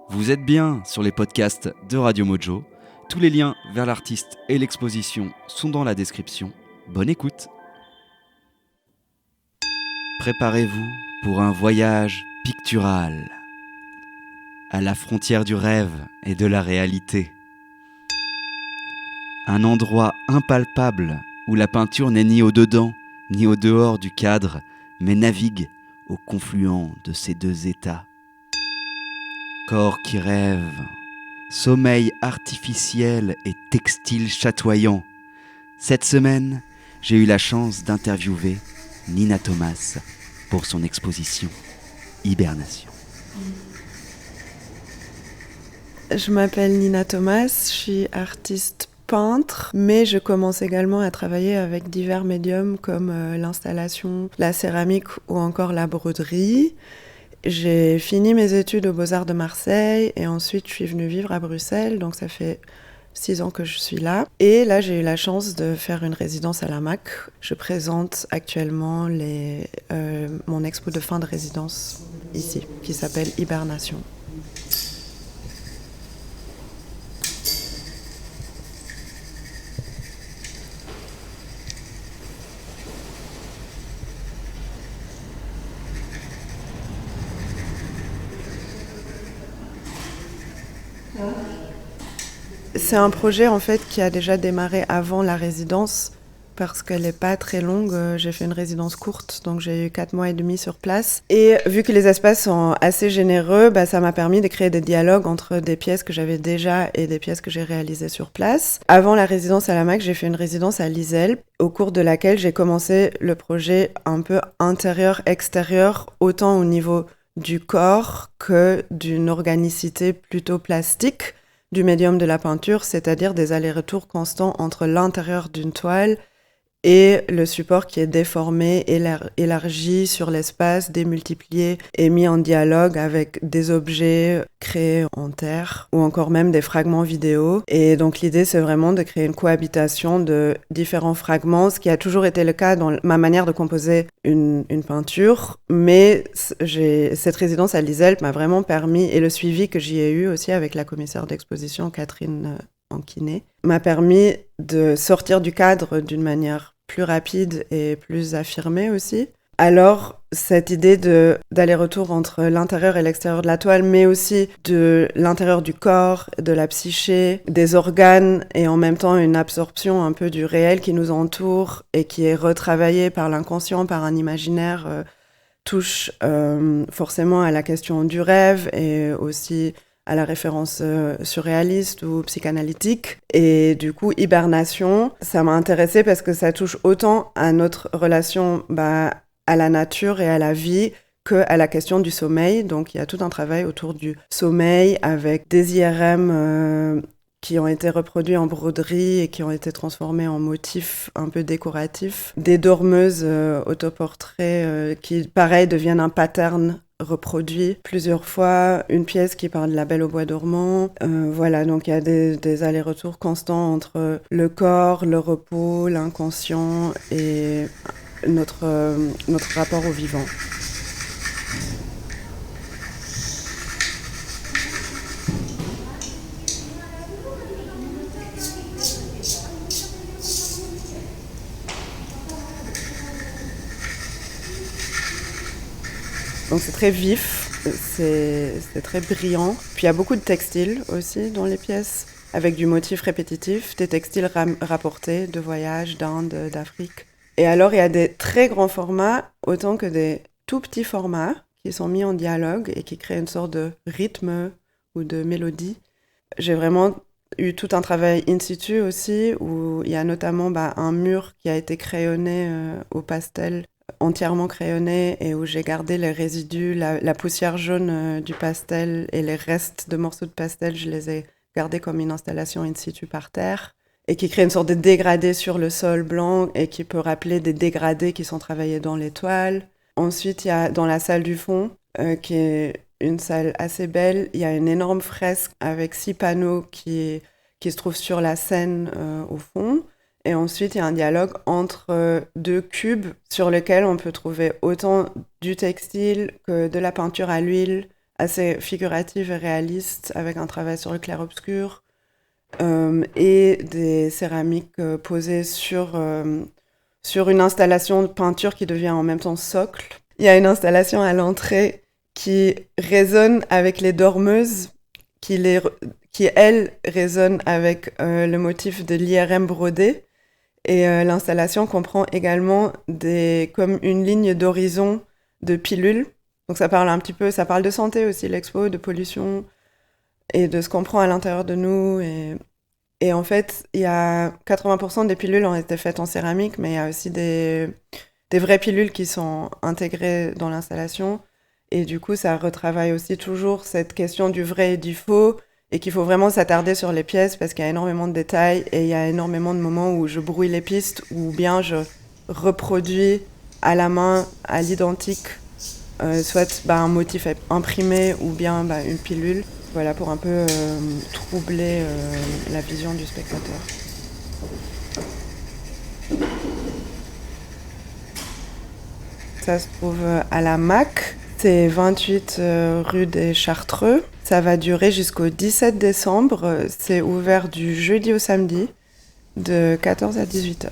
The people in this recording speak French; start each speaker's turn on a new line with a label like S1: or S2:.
S1: Vous êtes bien sur les podcasts de Radio Mojo. Tous les liens vers l'artiste et l'exposition sont dans la description. Bonne écoute. Préparez-vous pour un voyage pictural à la frontière du rêve et de la réalité. Un endroit impalpable où la peinture n'est ni au dedans ni au dehors du cadre, mais navigue au confluent de ces deux états. Corps qui rêve, sommeil artificiel et textile chatoyant. Cette semaine, j'ai eu la chance d'interviewer Nina Thomas pour son exposition Hibernation.
S2: Je m'appelle Nina Thomas, je suis artiste peintre, mais je commence également à travailler avec divers médiums comme l'installation, la céramique ou encore la broderie. J'ai fini mes études aux Beaux-Arts de Marseille et ensuite je suis venue vivre à Bruxelles, donc ça fait 6 ans que je suis là. Et là, j'ai eu la chance de faire une résidence à la MAC. Je présente actuellement mon expo de fin de résidence ici, qui s'appelle Hibernation. C'est un projet en fait qui a déjà démarré avant la résidence parce qu'elle n'est pas très longue. J'ai fait une résidence courte, donc j'ai eu 4 mois et demi sur place. Et vu que les espaces sont assez généreux, ça m'a permis de créer des dialogues entre des pièces que j'avais déjà et des pièces que j'ai réalisées sur place. Avant la résidence à la MAC, j'ai fait une résidence à Liselle, au cours de laquelle j'ai commencé le projet un peu intérieur-extérieur, autant au niveau du corps que d'une organicité plutôt plastique du médium de la peinture, c'est-à-dire des allers-retours constants entre l'intérieur d'une toile et le support qui est déformé, élargi sur l'espace, démultiplié et mis en dialogue avec des objets créés en terre ou encore même des fragments vidéo. Et donc l'idée, c'est vraiment de créer une cohabitation de différents fragments, ce qui a toujours été le cas dans ma manière de composer une peinture. Mais cette résidence à Liselle m'a vraiment permis, et le suivi que j'y ai eu aussi avec la commissaire d'exposition Catherine Anquinet, m'a permis de sortir du cadre d'une manière plus rapide et plus affirmée aussi. Alors, cette idée d'aller-retour entre l'intérieur et l'extérieur de la toile, mais aussi de l'intérieur du corps, de la psyché, des organes, et en même temps une absorption un peu du réel qui nous entoure et qui est retravaillé par l'inconscient, par un imaginaire, touche forcément à la question du rêve et aussi à la référence surréaliste ou psychanalytique. Et du coup, Hibernation, ça m'a intéressée parce que ça touche autant à notre relation à la nature et à la vie qu'à la question du sommeil. Donc, il y a tout un travail autour du sommeil avec des IRM qui ont été reproduits en broderie et qui ont été transformés en motifs un peu décoratifs. Des dormeuses autoportraits qui, pareil, deviennent un pattern reproduit plusieurs fois, une pièce qui parle de la Belle au bois dormant. Voilà, donc il y a des allers-retours constants entre le corps, le repos, l'inconscient et notre rapport au vivant. Donc c'est très vif, c'est très brillant. Puis il y a beaucoup de textiles aussi dans les pièces, avec du motif répétitif, des textiles rapportés de voyages, d'Inde, d'Afrique. Et alors il y a des très grands formats, autant que des tout petits formats, qui sont mis en dialogue et qui créent une sorte de rythme ou de mélodie. J'ai vraiment eu tout un travail in situ aussi, où il y a notamment un mur qui a été crayonné au pastel, entièrement crayonné, et où j'ai gardé les résidus, la poussière jaune du pastel et les restes de morceaux de pastel, je les ai gardés comme une installation in situ par terre, et qui crée une sorte de dégradé sur le sol blanc et qui peut rappeler des dégradés qui sont travaillés dans les toiles. Ensuite, il y a dans la salle du fond, qui est une salle assez belle, il y a une énorme fresque avec 6 panneaux qui se trouvent sur la scène au fond. Et ensuite, il y a un dialogue entre 2 cubes sur lesquels on peut trouver autant du textile que de la peinture à l'huile, assez figurative et réaliste, avec un travail sur le clair-obscur, et des céramiques posées sur une installation de peinture qui devient en même temps socle. Il y a une installation à l'entrée qui résonne avec les dormeuses, qui elles, résonnent avec le motif de l'IRM brodé. Et l'installation comprend également comme une ligne d'horizon de pilules. Donc ça parle de santé aussi, l'expo, de pollution, et de ce qu'on prend à l'intérieur de nous. Et en fait, il y a 80% des pilules ont été faites en céramique, mais il y a aussi des vraies pilules qui sont intégrées dans l'installation. Et du coup, ça retravaille aussi toujours cette question du vrai et du faux, et qu'il faut vraiment s'attarder sur les pièces parce qu'il y a énormément de détails et il y a énormément de moments où je brouille les pistes ou bien je reproduis à la main, à l'identique, soit un motif imprimé ou bien une pilule. Voilà, pour un peu troubler la vision du spectateur. Ça se trouve à la MAC, c'est 28 rue des Chartreux. Ça va durer jusqu'au 17 décembre. C'est ouvert du jeudi au samedi, de 14 à 18h.